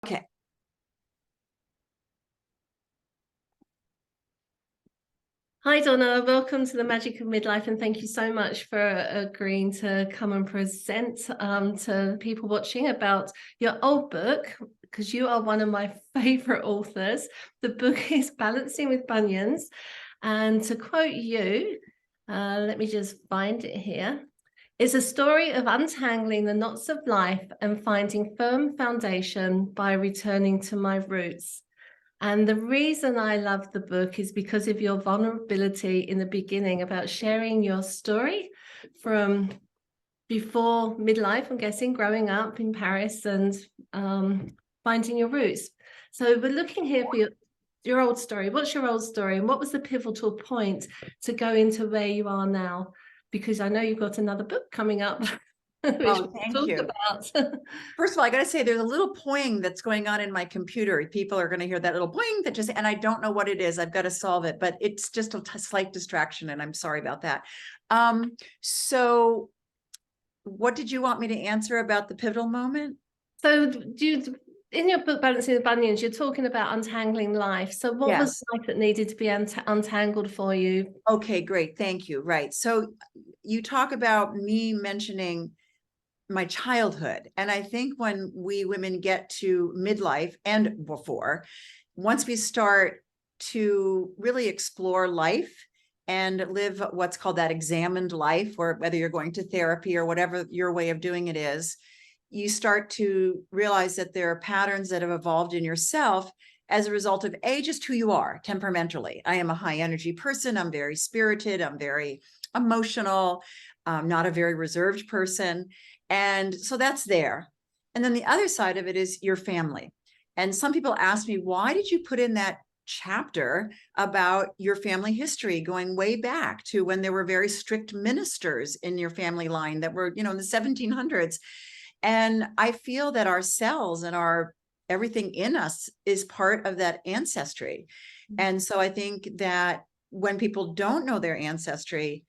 Okay. Hi, Donna. Welcome to the Magic of Midlife, and thank you so much for agreeing to come and present to people watching about your old book, because you are one of my favorite authors. The book is Balancing with Bunions, and to quote you, let me just find it here. It's a story of untangling the knots of life and finding firm foundation by returning to my roots. And the reason I love the book is because of your vulnerability in the beginning about sharing your story from before midlife, I'm guessing, growing up in Paris and finding your roots. So we're looking here for your old story. What's your old story? And what was the pivotal point to go into where you are now? Because I know you've got another book coming up. Which Oh, thank you. About. First of all, I got to say there's a little poing that's going on in my computer. People are going to hear that little poing that just, and I don't know what it is. I've got to solve it, but it's just a slight distraction, and I'm sorry about that. So what did you want me to answer about the pivotal moment? So in your book, Balancing the Bunions, you're talking about untangling life. So what was life that needed to be untangled for you? Okay, great. Thank you. Right. So you talk about me mentioning my childhood. And I think when we women get to midlife and before, once we start to really explore life and live what's called that examined life, or whether you're going to therapy or whatever your way of doing it is, you start to realize that there are patterns that have evolved in yourself as a result of just who you are temperamentally. I am a high energy person. I'm very spirited. I'm very emotional. I'm not a very reserved person. And so that's there. And then the other side of it is your family. And some people ask me, why did you put in that chapter about your family history going way back to when there were very strict ministers in your family line that were, in the 1700s? And I feel that our cells and our everything in us is part of that ancestry. And so I think that when people don't know their ancestry,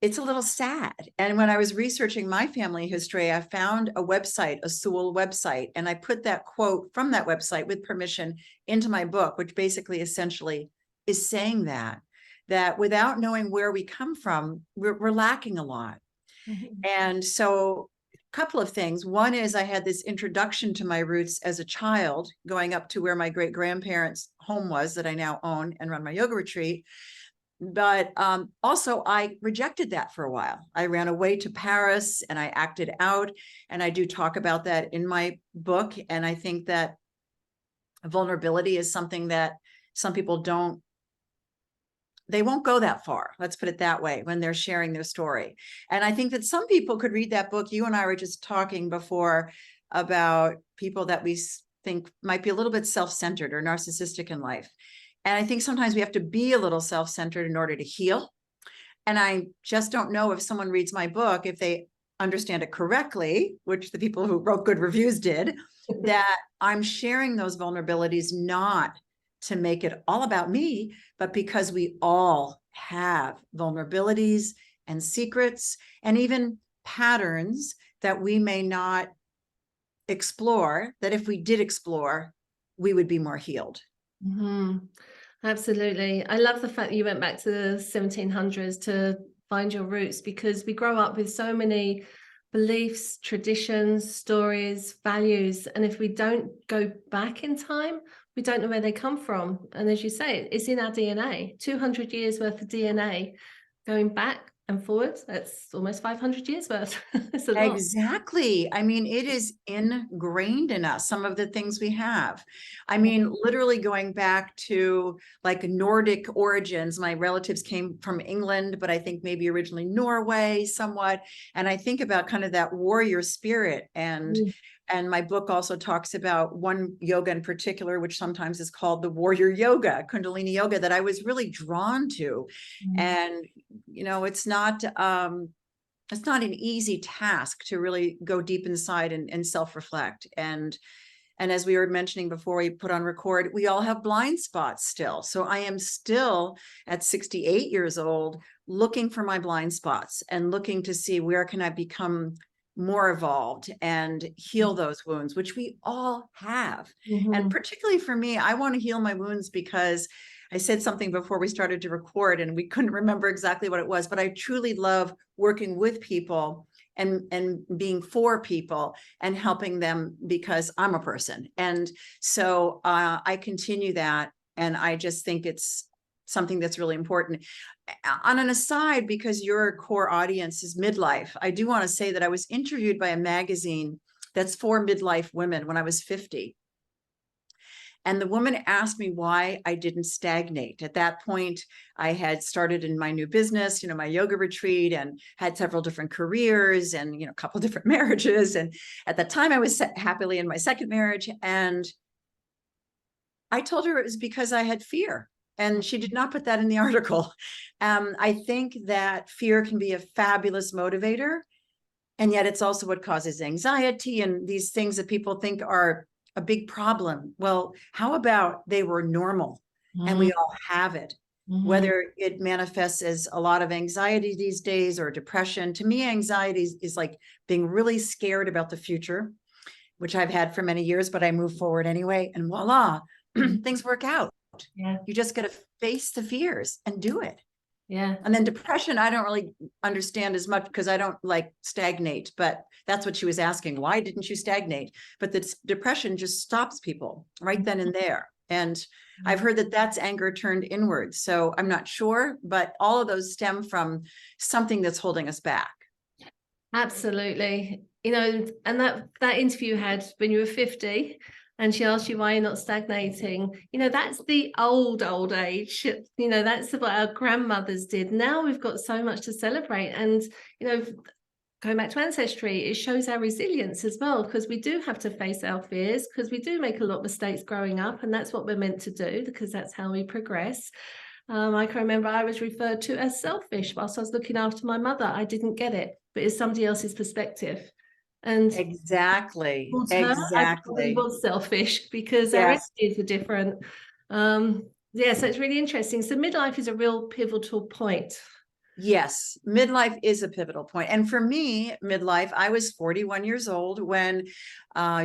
it's a little sad. And when I was researching my family history, I found a website, a Sewall website, and I put that quote from that website with permission into my book, which basically essentially is saying that without knowing where we come from, we're lacking a lot. Mm-hmm. And so a couple of things. One is I had this introduction to my roots as a child, going up to where my great-grandparents' home was that I now own and run my yoga retreat. But also I rejected that for a while. I ran away to Paris and I acted out. And I do talk about that in my book. And I think that vulnerability is something that some people they won't go that far. Let's put it that way when they're sharing their story. And I think that some people could read that book. You and I were just talking before about people that we think might be a little bit self-centered or narcissistic in life. And I think sometimes we have to be a little self-centered in order to heal. And I just don't know if someone reads my book, if they understand it correctly, which the people who wrote good reviews did, that I'm sharing those vulnerabilities not to make it all about me, but because we all have vulnerabilities and secrets and even patterns that we may not explore, that if we did explore, we would be more healed. Mm-hmm. Absolutely. I love the fact that you went back to the 1700s to find your roots, because we grow up with so many beliefs, traditions, stories, values. And if we don't go back in time, we don't know where they come from. And as you say, it's in our DNA, 200 years worth of DNA going back and forward. That's almost 500 years worth. Exactly. I mean, it is ingrained in us, some of the things we have. I mean, literally going back to like Nordic origins. My relatives came from England, but I think maybe originally Norway somewhat. And I think about kind of that warrior spirit. And my book also talks about one yoga in particular, which sometimes is called the warrior yoga, Kundalini Yoga, that I was really drawn to. And, it's not an easy task to really go deep inside and self-reflect. And as we were mentioning before we put on record, we all have blind spots still. So I am still at 68 years old, looking for my blind spots and looking to see where can I become more evolved and heal those wounds, which we all have. And particularly for me, I want to heal my wounds because I said something before we started to record and we couldn't remember exactly what it was, but I truly love working with people and being for people and helping them because I'm a person. And so I continue that. And I just think it's something that's really important. On an aside, because your core audience is midlife, I do want to say that I was interviewed by a magazine that's for midlife women when I was 50. And the woman asked me why I didn't stagnate. At that point, I had started in my new business, my yoga retreat, and had several different careers and, a couple of different marriages. And at that time I was happily in my second marriage. And I told her it was because I had fear. And she did not put that in the article. I think that fear can be a fabulous motivator. And yet it's also what causes anxiety and these things that people think are a big problem. Well, how about they were normal and we all have it, whether it manifests as a lot of anxiety these days or depression. To me, anxiety is like being really scared about the future, which I've had for many years, but I move forward anyway. And voila, things work out. Yeah. You just got to face the fears and do it. Yeah. And then depression, I don't really understand as much because I don't like stagnate, but that's what she was asking. Why didn't you stagnate? But the depression just stops people right then and there. And I've heard that that's anger turned inward. So I'm not sure, but all of those stem from something that's holding us back. Absolutely. And that interview you had when you were 50, and she asked you why you're not stagnating. That's the old age. That's what our grandmothers did. Now we've got so much to celebrate. And, going back to Ancestry, it shows our resilience as well, because we do have to face our fears, because we do make a lot of mistakes growing up. And that's what we're meant to do, because that's how we progress. I can remember I was referred to as selfish whilst I was looking after my mother. I didn't get it, but it's somebody else's perspective. And exactly, I probably was selfish because our energies are different. So it's really interesting. So midlife is a real pivotal point. Yes, midlife is a pivotal point. And for me, midlife, I was 41 years old when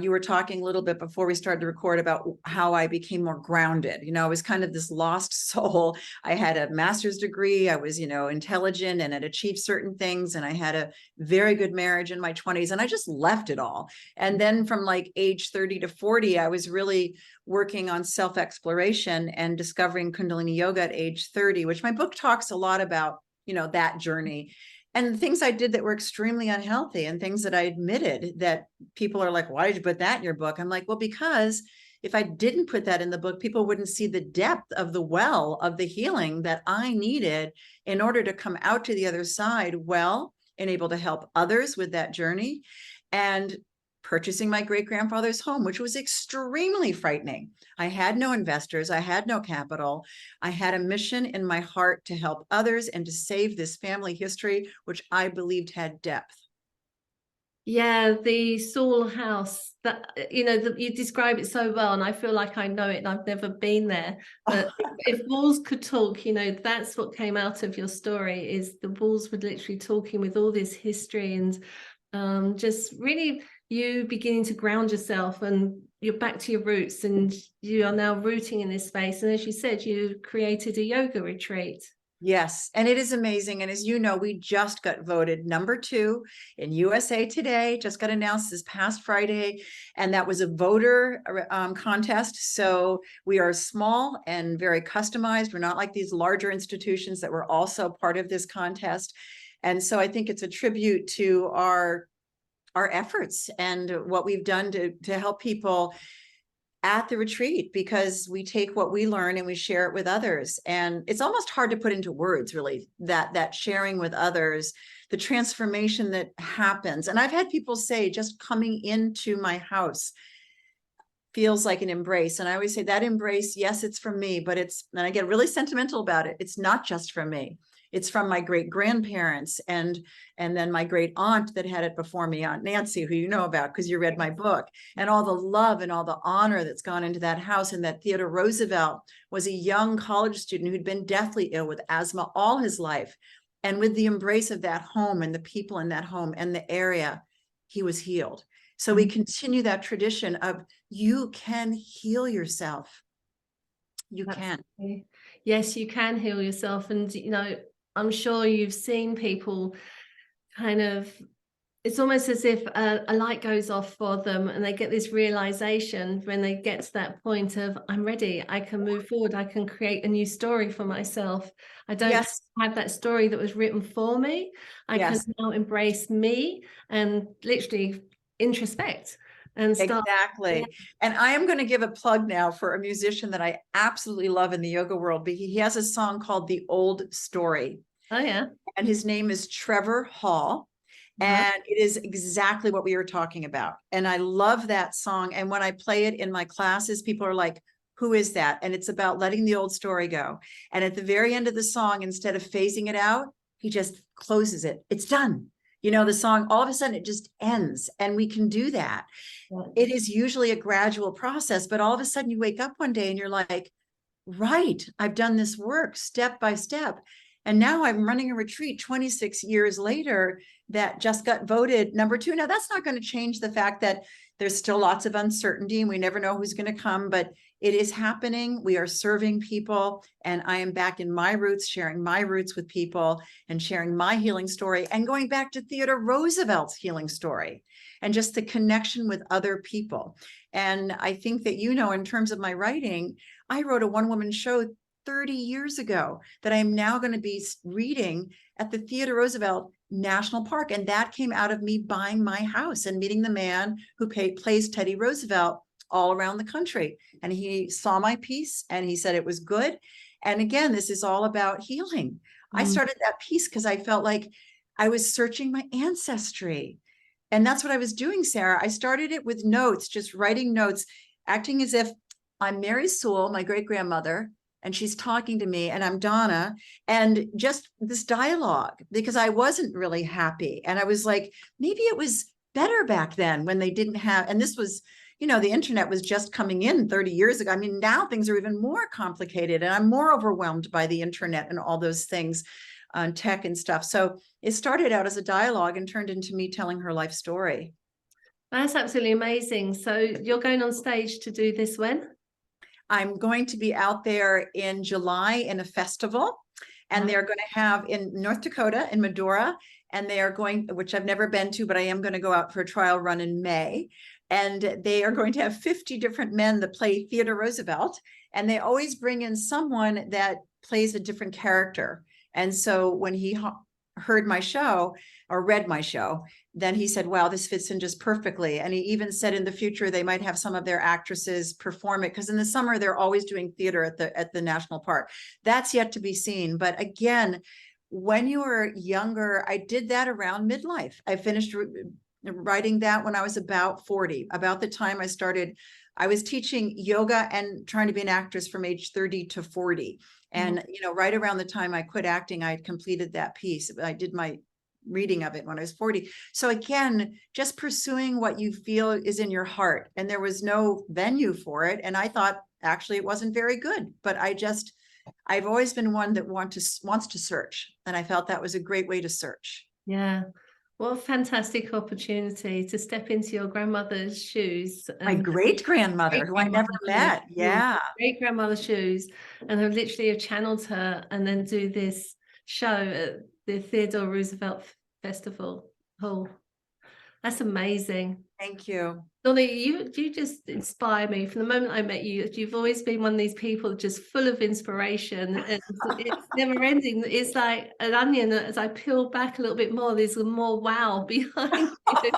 you were talking a little bit before we started to record about how I became more grounded. I was kind of this lost soul. I had a master's degree. I was, intelligent and had achieved certain things. And I had a very good marriage in my 20s. And I just left it all. And then from like age 30 to 40, I was really working on self-exploration and discovering Kundalini Yoga at age 30, which my book talks a lot about. That journey and the things I did that were extremely unhealthy and things that I admitted that people are like, why did you put that in your book? I'm like, well, because if I didn't put that in the book, people wouldn't see the depth of the well of the healing that I needed in order to come out to the other side well and able to help others with that journey. And purchasing my great-grandfather's home, which was extremely frightening. I had no investors. I had no capital. I had a mission in my heart to help others and to save this family history, which I believed had depth. Yeah, the Sewall House, that you describe it so well, and I feel like I know it, and I've never been there. But if walls could talk, that's what came out of your story. Is the walls were literally talking with all this history and just really you beginning to ground yourself, and you're back to your roots, and you are now rooting in this space. And as you said, you created a yoga retreat. Yes, and it is amazing. And as you know, we just got voted #2 in USA Today, just got announced this past Friday. And that was a voter contest. So we are small and very customized. We're not like these larger institutions that were also part of this contest. And so I think it's a tribute to our efforts and what we've done to help people at the retreat, because we take what we learn and we share it with others. And it's almost hard to put into words, really, that sharing with others, the transformation that happens. And I've had people say, just coming into my house feels like an embrace. And I always say that embrace, yes, it's from me, but and I get really sentimental about it. It's not just from me. It's from my great grandparents and then my great aunt that had it before me, Aunt Nancy, who you know about because you read my book, and all the love and all the honor that's gone into that house. And that Theodore Roosevelt was a young college student who'd been deathly ill with asthma all his life. And with the embrace of that home and the people in that home and the area, he was healed. So we continue that tradition of you can heal yourself. You can. Yes, you can heal yourself. And, you know, I'm sure you've seen people kind of, it's almost as if a light goes off for them and they get this realization when they get to that point of, I'm ready, I can move forward, I can create a new story for myself. I don't have that story that was written for me. I can now embrace me and literally introspect and start. Exactly. And I am going to give a plug now for a musician that I absolutely love in the yoga world. But he has a song called The Old Story. Oh, yeah. And his name is Trevor Hall. And it is exactly what we were talking about. And I love that song. And when I play it in my classes, people are like, who is that? And it's about letting the old story go. And at the very end of the song, instead of phasing it out, he just closes it. It's done. You know, the song, all of a sudden it just ends, and we can do that. It is usually a gradual process, but all of a sudden you wake up one day and you're like, right, I've done this work step by step. And now I'm running a retreat 26 years later that just got voted #2. Now, that's not going to change the fact that there's still lots of uncertainty and we never know who's going to come, but it is happening. We are serving people, and I am back in my roots, sharing my roots with people and sharing my healing story, and going back to Theodore Roosevelt's healing story and just the connection with other people. And I think that, you know, in terms of my writing, I wrote a one-woman show 30 years ago that I am now going to be reading at the Theodore Roosevelt National Park. And that came out of me buying my house and meeting the man who plays Teddy Roosevelt all around the country. And he saw my piece and he said it was good. And again, this is all about healing. I started that piece because I felt like I was searching my ancestry. And that's what I was doing, Sarah. I started it with notes, just writing notes, acting as if I'm Mary Sewall, my great-grandmother, and she's talking to me, and I'm Donna, and just this dialogue, because I wasn't really happy. And I was like, maybe it was better back then when they didn't have, and this was, you know, the internet was just coming in 30 years ago. I mean, now things are even more complicated, and I'm more overwhelmed by the internet and all those things on tech and stuff. So it started out as a dialogue and turned into me telling her life story. That's absolutely amazing. So you're going on stage to do this when? I'm going to be out there in July in a festival, and they're going to have in North Dakota, in Medora, and they are going, which I've never been to, but I am going to go out for a trial run in May. And they are going to have 50 different men that play Theodore Roosevelt, and they always bring in someone that plays a different character. And so when he heard my show or read my show, then he said, wow, this fits in just perfectly. And he even said in the future, they might have some of their actresses perform it, because in the summer, they're always doing theater at the national park. That's yet to be seen. But again, when you were younger, I did that around midlife. I finished writing that when I was about 40, about the time I started. I was teaching yoga and trying to be an actress from age 30 to 40. And, you know, right around the time I quit acting, I had completed that piece. I did my reading of it when I was 40. So again, just pursuing what you feel is in your heart. And there was no venue for it. And I thought, actually, it wasn't very good, but I've always been one that wants to search. And I felt that was a great way to search. Yeah. What a fantastic opportunity to step into your grandmother's shoes. My great-grandmother, who I never met. Yeah. Great-grandmother's shoes, and have literally channeled her and then do this show at the Theodore Roosevelt Festival Hall. That's amazing. Thank you. Donna, you just inspire me. From the moment I met you, you've always been one of these people just full of inspiration, and it's never ending. It's like an onion. As I peel back a little bit more, there's more wow behind you.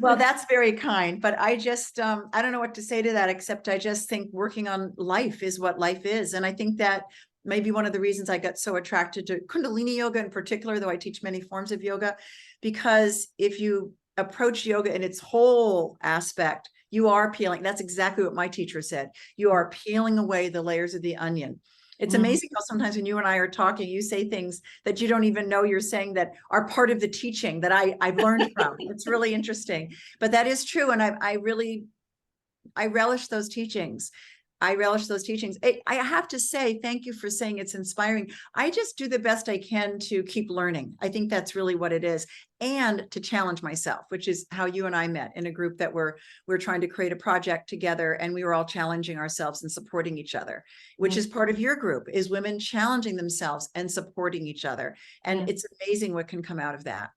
Well, that's very kind, but I just, I don't know what to say to that, except I just think working on life is what life is. And I think that maybe one of the reasons I got so attracted to Kundalini Yoga in particular, though I teach many forms of yoga, because if you approach yoga in its whole aspect, you are peeling. That's exactly what my teacher said. You are peeling away the layers of the onion. It's amazing how sometimes when you and I are talking, you say things that you don't even know you're saying that are part of the teaching that I've learned from. It's really interesting, but that is true. And I relish those teachings. I relish those teachings. I have to say, thank you for saying it's inspiring. I just do the best I can to keep learning. I think that's really what it is. And to challenge myself, which is how you and I met in a group that we're trying to create a project together, and we were all challenging ourselves and supporting each other, which is part of your group, is women challenging themselves and supporting each other. And it's amazing what can come out of that.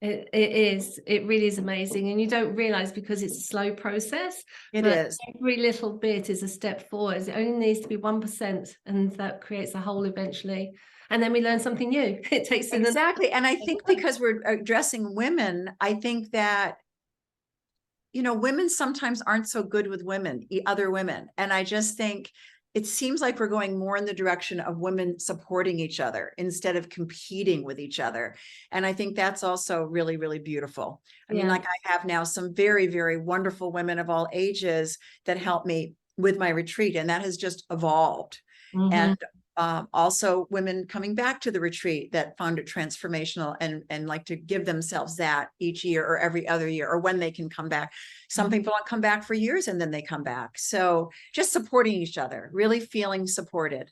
It is. It really is amazing. And you don't realize, because it's a slow process. It is. Every little bit is a step forward. It only needs to be 1%, and that creates a whole eventually. And then we learn something new. It takes exactly. And I think because we're addressing women, I think that, you know, women sometimes aren't so good with women, other women. And I just think it seems like we're going more in the direction of women supporting each other instead of competing with each other. And I think that's also really, really beautiful. I mean, like, I have now some very, very wonderful women of all ages that help me with my retreat, and that has just evolved. And also women coming back to the retreat that found it transformational and like to give themselves that each year or every other year, or when they can come back. Some people don't come back for years and then they come back. So just supporting each other, really feeling supported.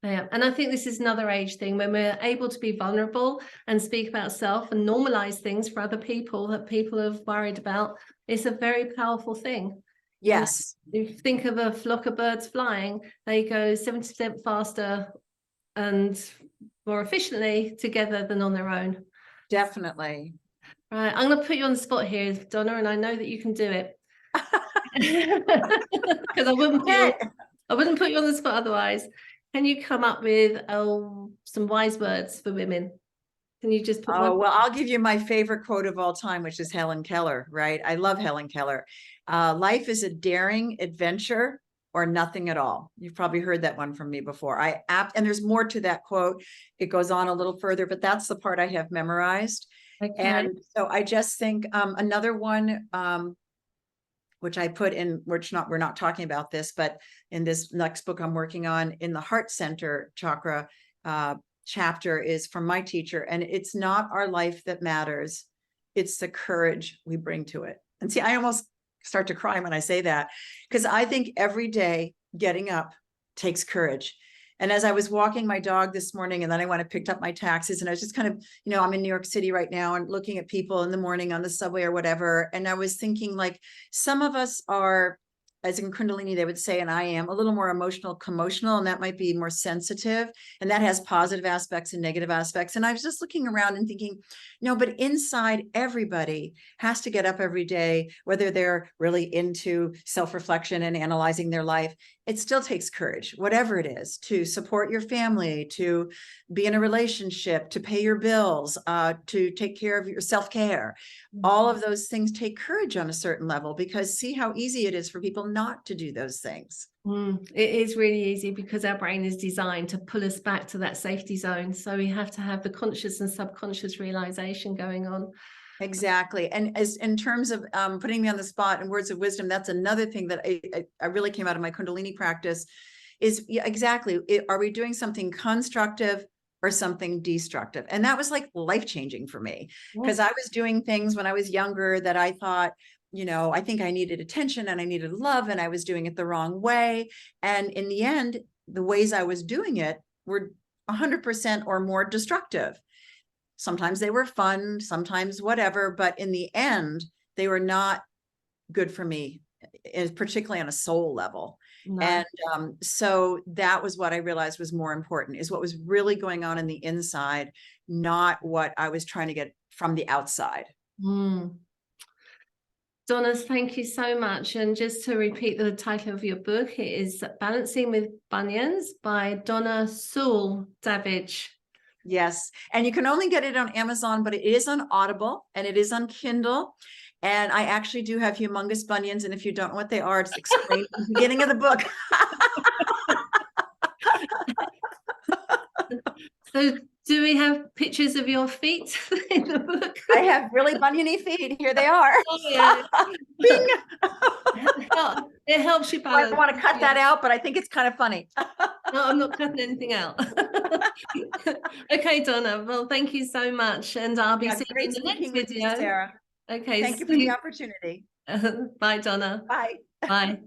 Yeah, and I think this is another age thing, when we're able to be vulnerable and speak about self and normalize things for other people that people have worried about. It's a very powerful thing. Yes. If you think of a flock of birds flying, they go 70% faster and more efficiently together than on their own. Definitely. Right, I'm going to put you on the spot here, Donna, and I know that you can do it. Because I wouldn't put you on the spot otherwise. Can you come up with some wise words for women? Can you just put one? Well, I'll give you my favorite quote of all time, which is Helen Keller, right? I love Helen Keller. Life is a daring adventure or nothing at all. You've probably heard that one from me before. And there's more to that quote. It goes on a little further, but that's the part I have memorized. Okay. And so I just think another one, which I put in, we're not talking about this, but in this next book I'm working on, in the heart center chakra chapter, is from my teacher. And it's not our life that matters. It's the courage we bring to it. And see, I almost start to cry when I say that, because I think every day getting up takes courage. And as I was walking my dog this morning, and then I went and picked up my taxes, and I was just kind of, you know, I'm in New York City right now and looking at people in the morning on the subway or whatever. And I was thinking, like, some of us are, as in Kundalini, they would say, and I am a little more emotional, commotional, and that might be more sensitive. And that has positive aspects and negative aspects. And I was just looking around and thinking, no, but inside, everybody has to get up every day, whether they're really into self-reflection and analyzing their life. It still takes courage, whatever it is, to support your family, to be in a relationship, to pay your bills, to take care of your self-care. All of those things take courage on a certain level, because see how easy it is for people not to do those things. It is really easy, because our brain is designed to pull us back to that safety zone. So we have to have the conscious and subconscious realization going on. Exactly. And as in terms of putting me on the spot and words of wisdom, that's another thing that I really came out of my Kundalini practice is, exactly. Are we doing something constructive or something destructive? And that was like life-changing for me, because I was doing things when I was younger that I thought, you know, I think I needed attention and I needed love, and I was doing it the wrong way. And in the end, the ways I was doing it were 100% or more destructive. Sometimes they were fun, sometimes whatever, but in the end, they were not good for me, particularly on a soul level. No. And so that was what I realized was more important, is what was really going on in the inside, not what I was trying to get from the outside. Donna, thank you so much. And just to repeat the title of your book, it is Balancing with Bunions by Donna Sewall Davidge. Yes. And you can only get it on Amazon, but it is on Audible and it is on Kindle. And I actually do have humongous bunions. And if you don't know what they are, it's explained at the beginning of the book. So do we have pictures of your feet in the book? I have really buniony feet. Here they are. Oh, yeah. Bing. It helps you balance. I want to cut that out, but I think it's kind of funny. No, I'm not cutting anything out. Okay, Donna. Well, thank you so much. And I'll be seeing you in the next video. Sarah. Okay. Thank you for the opportunity. Bye, Donna. Bye. Bye.